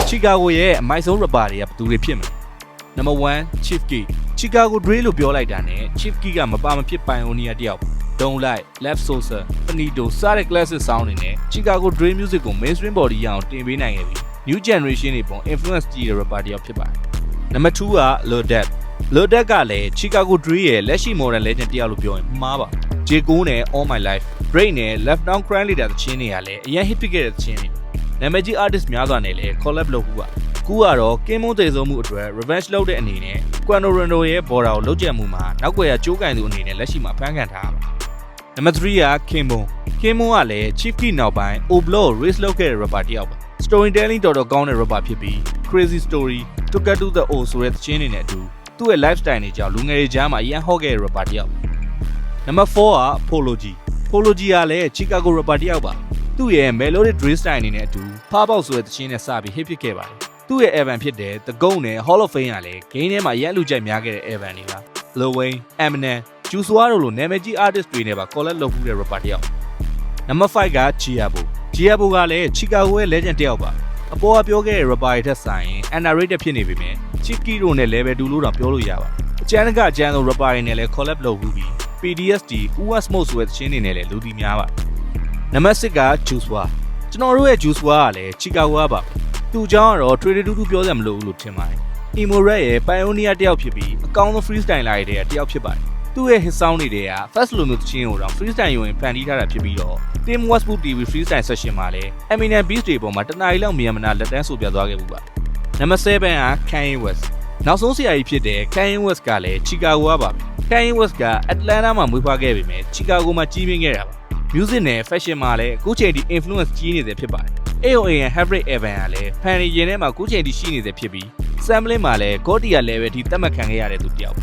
Chicago ရဲ့အမိုက်ဆုံး rapper တွေကဘယ်သူတွေဖြစ်မလဲ Number 1 Chief Keef Chicago Drill လို့ပြောလိုက်တာနဲ့ Chief Keef ကမပါမဖြစ် pioneer တယောက် Don't Like Left Sosa Finito စတဲ့ classic sound တွေနဲ့ Chicago Drill music ကို mainstream body ရအောင်တင်ပေးနိုင်ခဲ့ပြီ New generation တွေပေါ် influence ကြီးတဲ့ rapper တယောက်ဖြစ်ပါတယ် Number 2က Lil Durk Lil Durk ကလည်း Chicago Drill ရဲ့လက်ရှိ modern legend တယောက်လို့ပြောရင်မှားပါ J.Cole နဲ့ All My Life Drake နဲ့ Left Down Crime Leader တချင်းတွေကလည်းအရင် hit ဖြစ်ခဲ့တဲ့တချင်းတွေနာမည်ကြီး artist များစွာနဲ့လည်း collab လုပ်ဘူးပါကူကတော့ Kim Moon သေဆုံးမှုအတွက် revenge လုပ်တဲ့အနေနဲ့ Quando Rondo ရဲ့ border ကိုလုပ်ကြံမှုမှာနောက်ွယ်ကကြိုးကင်သူအနေနဲ့လက်ရှိမှာဖမ်းခံထားရပါ Number 3က Kim Moon ကလည်း Chief Keef နောက်ပိုင်း O-Block ကို race လုပ်ခဲ့တဲ့ rapper တယောက်ပါ storytelling တော်တော်ကောင်းတဲ့ rapper ဖြစ်ပြီး Crazy Story Took to the O ဆိုတဲ့တချင်းတွေနဲ့အတူသူ့ရဲ့ lifestyle တွေကြောင့်လူငယ်တွေကြားမှာအရန်ဟော့ခဲ့တဲ့ rapper တယောက် Number 4က Polo G ကလည်း Chicago rapper တယောက်ပါသူ့ရဲ့ melodic drill style အနေနဲ့အတူဖားပေါက်ဆိုတဲ့တချင်းနဲ့စပြီး hit ဖြစ်ခဲ့ပါတယ်သူ့ရဲ့ album ဖြစ်တဲ့ The Goat နဲ့ Hall of Fame ကလည်း game ထဲမှာရက်လူကြိုက်များခဲ့တဲ့ album တွေပါ Lil Wayne, Eminem, Juice WRLD တို့လိုနာမည်ကြီး artist တွေနဲ့ပါ collab လုပ်ခဲ့တဲ့ rapper တယောက် Number 5က G-Herbo ကလည်း Chicago ရဲ့ legend တယောက်ပါအပေါ်ကပြောခဲ့တဲ့ rapper တွေထက်ဆိုင် underrated ဖြစ်နေပေမဲ့ Chief Keef တို့နဲ့ level တူလို့တော့ပြောလို့ရပါအကျန်းကအကျန်းဆုံး rapper တွေနဲ့လည်း collab လုပ်ပြီး PDSD, Uwa Smoke ဆိုတဲ့တချင်းတွေနဲ့လည်းလူတီများပါ Number 6က Juice WRLD ကျွန်တော်တို့ရဲ့ Juice WRLD ကလည်း Chicago ကပါသူ့အကြောင်းကတော့ trade တူပြောစရာမလိုဘူးလို့ထင်ပါတယ် Emo rap ရဲ့ pioneer တယောက်ဖြစ်ပြီးအကောင်းဆုံး freestyler တွေတယောက်ဖြစ်ပါတယ်သူ့ရဲ့ hit sound တွေက fast လိုမျိုးတချင်းကိုတော့ freestyle ရုံဖန်တီးထားတာဖြစ်ပြီးတော့ Tim Westwood TV freestyle session မှာလည်း Eminem beats တွေပေါ်မှာတနားရီလောက်မြန်မနာလက်တန်းဆိုပြသွားခဲ့ဘူးပါ Number 7က Kanye West နောက်ဆုံးဆရာကြီးဖြစ်တဲ့ Kanye West ကလည်း Chicago ကပါ Kanye West က Atlanta မှာမွေးဖွားခဲ့ပေမဲ့ Chicago မှာကြီးပြင်းခဲ့တာပါ music နဲ့ fashion မှာလည်းအခုချိန်ထိ influence ကြီးနေတယ်ဖြစ်ပါတယ် AOA ရဲ့ Hybrid Evan ကလည်း fan ရင်ထဲမှာအခုချိန်ထိရှိနေတယ်ဖြစ်ပြီး sampling မှာလည်း God tier level ထိသတ်မှတ်ခံခဲ့ရတဲ့သူတယောက်